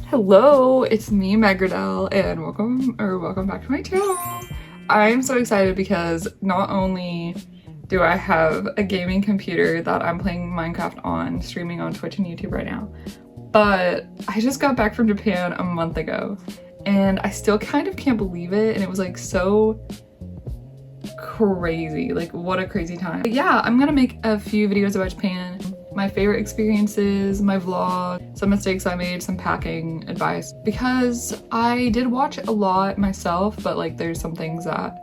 Hello, it's me, Megradael, and welcome back to my channel. I'm so excited because not only do I have a gaming computer that I'm playing Minecraft on, streaming on Twitch and YouTube right now, but I just got back from Japan a month ago, and I still kind of can't believe it, and it was like so crazy, like what a crazy time. But yeah, I'm gonna make a few videos about Japan, my favorite experiences, my vlog, some mistakes I made, some packing advice, because I did watch a lot myself, but like there's some things that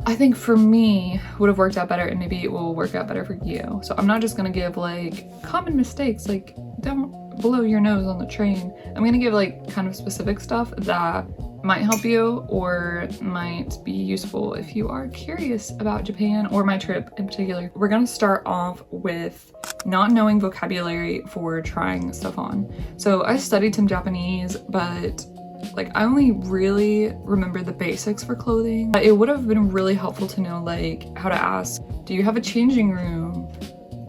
I think for me would have worked out better, and maybe it will work out better for you. So I'm not just gonna give like common mistakes, like don't blow your nose on the train. I'm gonna give like kind of specific stuff that might help you or might be useful if you are curious about Japan or my trip in particular. We're gonna start off with not knowing vocabulary for trying stuff on. So I studied some Japanese, but like I only really remember the basics for clothing. It would have been really helpful to know like how to ask, do you have a changing room?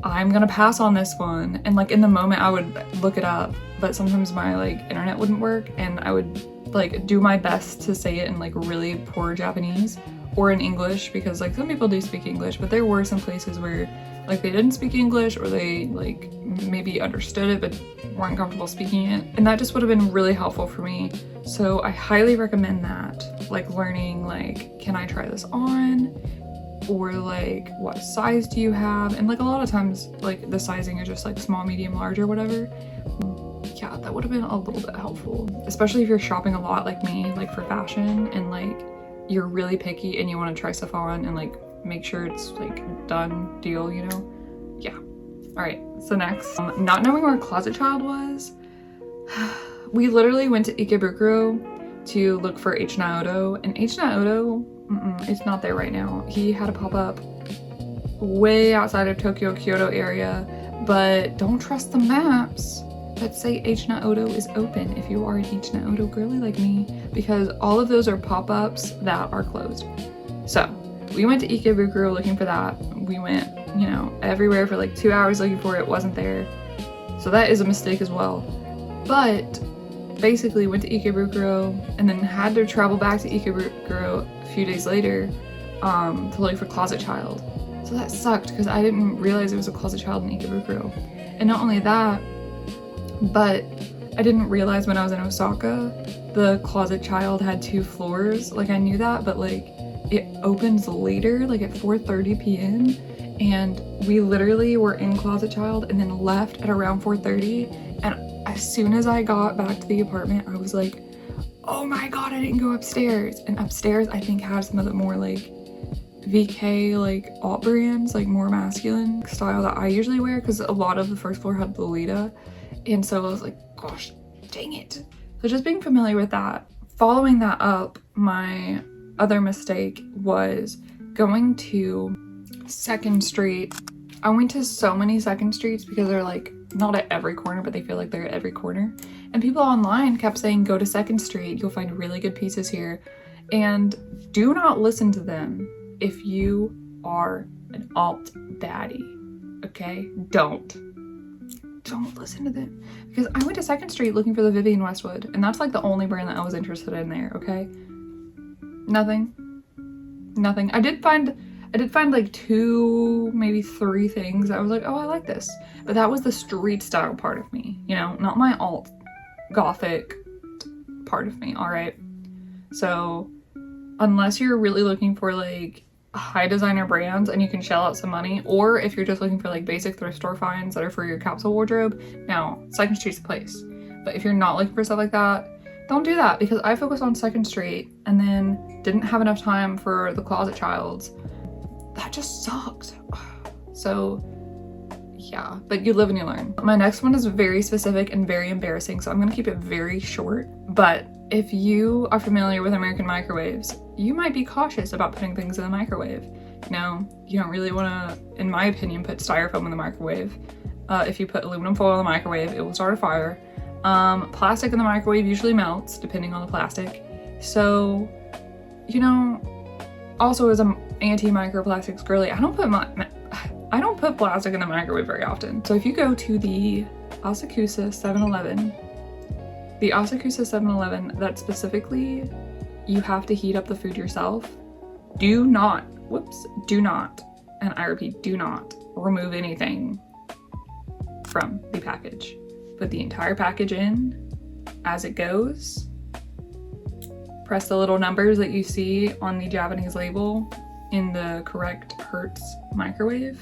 I'm gonna pass on this one. And like in the moment I would look it up, but sometimes my like internet wouldn't work and I would like do my best to say it in like really poor Japanese or in English, because like some people do speak English, but there were some places where like they didn't speak English or they like maybe understood it but weren't comfortable speaking it, and that just would have been really helpful for me. So I highly recommend that, like learning like, can I try this on, or like what size do you have, and like a lot of times like the sizing is just like small, medium, large or whatever. Yeah, that would have been a little bit helpful, especially if you're shopping a lot like me, like for fashion, and like you're really picky and you want to try stuff on and like make sure it's like done deal, you know? Yeah. All right, so next, not knowing where Closet Child was. We literally went to Ikebukuro to look for H. Naoto, and H. Naoto, it's not there right now. He had a pop-up way outside of Tokyo, Kyoto area, but don't trust the maps that say H. Naoto is open if you are an H. Naoto girly like me, because all of those are pop-ups that are closed. So we went to Ikebukuro looking for that. We went, you know, everywhere for like 2 hours looking for it, wasn't there. So that is a mistake as well. But basically went to Ikebukuro and then had to travel back to Ikebukuro a few days later to look for Closet Child. So that sucked because I didn't realize there was a Closet Child in Ikebukuro. And not only that, but I didn't realize when I was in Osaka, the Closet Child had 2 floors. Like I knew that, but like it opens later, like at 4:30 p.m. And we literally were in Closet Child and then left at around 4:30. And as soon as I got back to the apartment, I was like, oh my God, I didn't go upstairs. And upstairs, I think had some of the more like VK, like alt brands, like more masculine style that I usually wear, because a lot of the first floor had Lolita. And so I was like, gosh, dang it. So just being familiar with that. Following that up, my other mistake was going to 2nd Street. I went to so many 2nd Streets because they're like, not at every corner, but they feel like they're at every corner. And people online kept saying, go to 2nd Street, you'll find really good pieces here. And do not listen to them if you are an alt baddie, okay? Don't listen to them, because I went to 2nd Street looking for the Vivienne Westwood, and that's like the only brand that I was interested in there, okay? Nothing. I did find like 2, maybe 3 things I was like, oh, I like this, but that was the street style part of me, you know, not my alt gothic part of me. All right, so unless you're really looking for like high designer brands and you can shell out some money, or if you're just looking for like basic thrift store finds that are for your capsule wardrobe, now 2nd Street's the place. But if you're not looking for stuff like that, don't do that, because I focused on 2nd Street and then didn't have enough time for the Closet Childs. That just sucked. So yeah, but you live and you learn. My next one is very specific and very embarrassing, so I'm gonna keep it very short. But if you are familiar with American microwaves, you might be cautious about putting things in the microwave. You know, you don't really wanna, in my opinion, put styrofoam in the microwave. If you put aluminum foil in the microwave, it will start a fire. Plastic in the microwave usually melts, depending on the plastic. So, you know, also as an anti-microplastics girly, I don't put plastic in the microwave very often. So if you go to the Asakusa 7-Eleven The Asakusa 7-Eleven, that specifically you have to heat up the food yourself. Do not, and I repeat, do not remove anything from the package. Put the entire package in as it goes. Press the little numbers that you see on the Japanese label in the correct hertz microwave.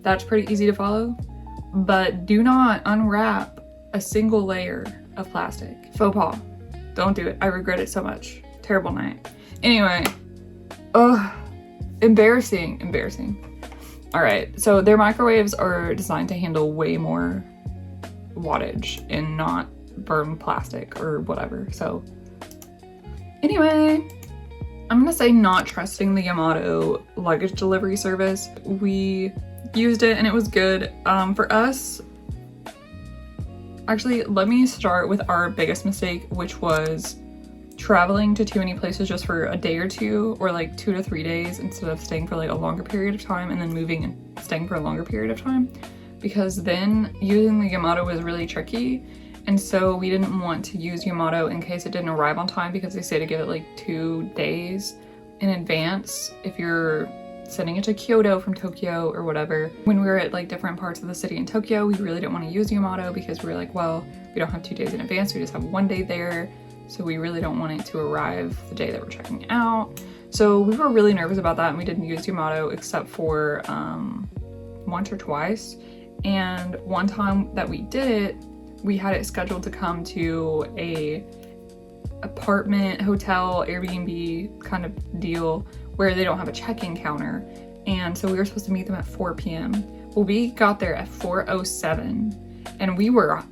That's pretty easy to follow, but do not unwrap a single layer of plastic. Faux pas. Don't do it. I regret it so much. Terrible night. Anyway, embarrassing. All right, so their microwaves are designed to handle way more wattage and not burn plastic or whatever. So anyway, I'm gonna say not trusting the Yamato luggage delivery service. We used it and it was good. For us, actually, let me start with our biggest mistake, which was traveling to too many places just for a day or two, or like 2 to 3 days, instead of staying for like a longer period of time and then moving and staying for a longer period of time, because then using the Yamato was really tricky. And so we didn't want to use Yamato in case it didn't arrive on time, because they say to give it like 2 days in advance if you're sending it to Kyoto from Tokyo or whatever. When we were at like different parts of the city in Tokyo, we really didn't want to use Yamato because we were like, well, we don't have 2 days in advance, we just have 1 day there. So we really don't want it to arrive the day that we're checking out. So we were really nervous about that, and we didn't use Yamato except for once or twice. And one time that we did it, we had it scheduled to come to a apartment, hotel, Airbnb kind of deal where they don't have a check-in counter. And so we were supposed to meet them at 4 p.m. Well, we got there at 4:07, and we were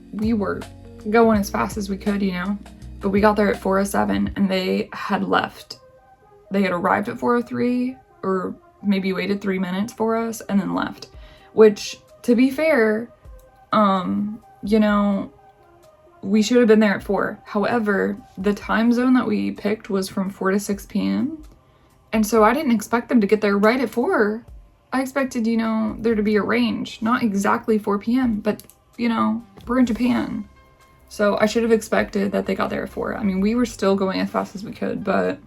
going as fast as we could, you know? But we got there at 4:07 and they had left. They had arrived at 4:03, or maybe waited 3 minutes for us and then left. Which, to be fair, you know, we should have been there at 4. However, the time zone that we picked was from 4 to 6 p.m. And so I didn't expect them to get there right at 4. I expected, you know, there to be a range. Not exactly 4 p.m., but, you know, we're in Japan. So I should have expected that they got there at 4. I mean, we were still going as fast as we could, but,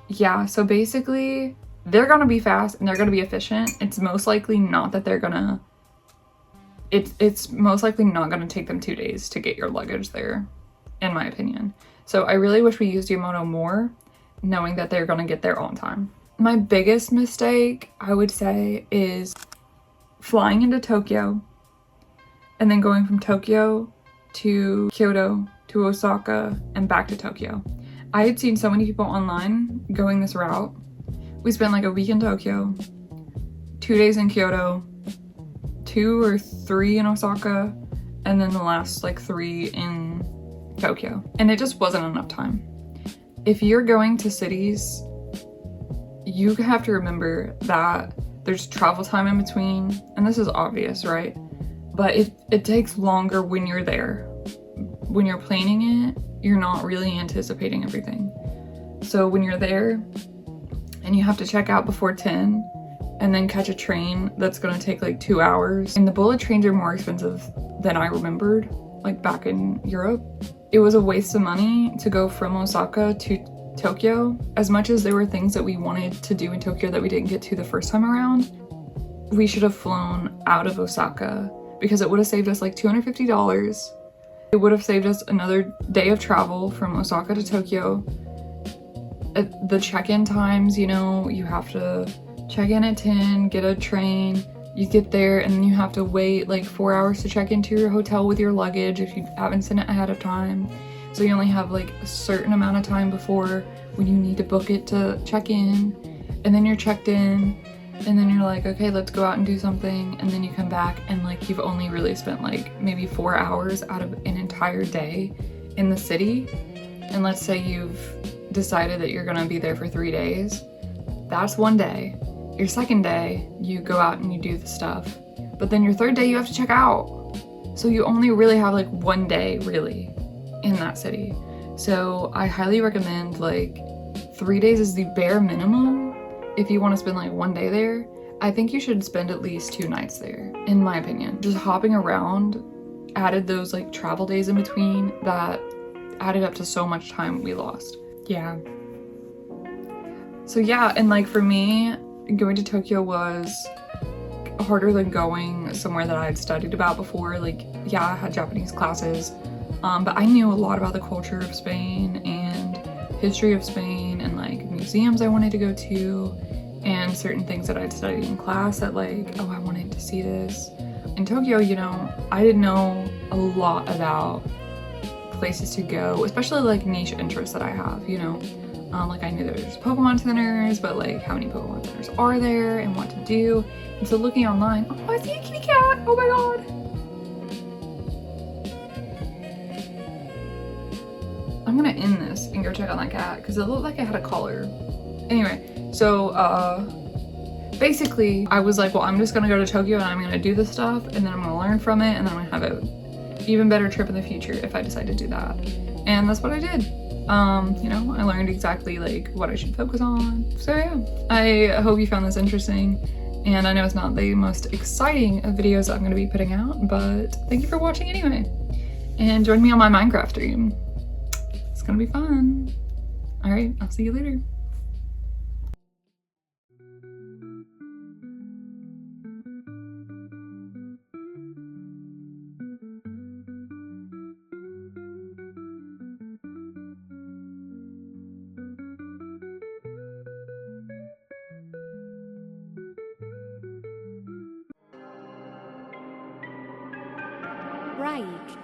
yeah, so basically, they're gonna be fast and they're gonna be efficient. It's most likely not that they're gonna, it's most likely not gonna take them 2 days to get your luggage there, in my opinion. So I really wish we used Yamato more, knowing that they're gonna get there on time. My biggest mistake, I would say, is flying into Tokyo and then going from Tokyo to Kyoto to Osaka and back to Tokyo. I had seen so many people online going this route. We spent like a week in Tokyo, 2 days in Kyoto, 2 or 3 in Osaka, and then the last like 3 in Tokyo. And it just wasn't enough time. If you're going to cities, you have to remember that there's travel time in between, and this is obvious, right? But it takes longer when you're there. When you're planning it, you're not really anticipating everything. So when you're there and you have to check out before 10 and then catch a train that's gonna take like 2 hours, and the bullet trains are more expensive than I remembered, like back in Europe. It was a waste of money to go from Osaka to Tokyo. As much as there were things that we wanted to do in Tokyo that we didn't get to the first time around, we should have flown out of Osaka, because it would have saved us like $250. It would have saved us another day of travel from Osaka to Tokyo. The check-in times, you know, you have to check in at 10, get a train, you get there, and then you have to wait like 4 hours to check into your hotel with your luggage if you haven't sent it ahead of time. So you only have like a certain amount of time before when you need to book it to check in, and then you're checked in, and then you're like, okay, let's go out and do something, and then you come back and like you've only really spent like maybe 4 hours out of an entire day in the city. And let's say you've decided that you're gonna be there for 3 days. That's 1 day. Your second day, you go out and you do the stuff. But then your third day, you have to check out. So you only really have like 1 day really in that city. So I highly recommend like 3 days is the bare minimum. If you want to spend like 1 day there, I think you should spend at least 2 nights there, in my opinion. Just hopping around added those like travel days in between that added up to so much time we lost. Yeah. So yeah, and like for me, going to Tokyo was harder than going somewhere that I had studied about before. Like, yeah, I had Japanese classes, but I knew a lot about the culture of Spain and history of Spain and like museums I wanted to go to and certain things that I'd studied in class that like, oh, I wanted to see this. In Tokyo, you know, I didn't know a lot about places to go, especially like niche interests that I have, you know. Like I knew there's Pokemon centers, but like how many Pokemon centers are there and what to do. And so looking online, oh, I see a kitty cat, oh my god. I'm gonna end this and go check on that cat because it looked like it had a collar. Anyway, so basically I was like, well, I'm just gonna go to Tokyo and I'm gonna do this stuff and then I'm gonna learn from it and then I'm gonna have an even better trip in the future if I decide to do that. And that's what I did. You know, I learned exactly like what I should focus on. So yeah, I hope you found this interesting. And I know it's not the most exciting of videos I'm gonna be putting out, but thank you for watching anyway. And join me on my Minecraft stream. It's gonna be fun. All right, I'll see you later. Right.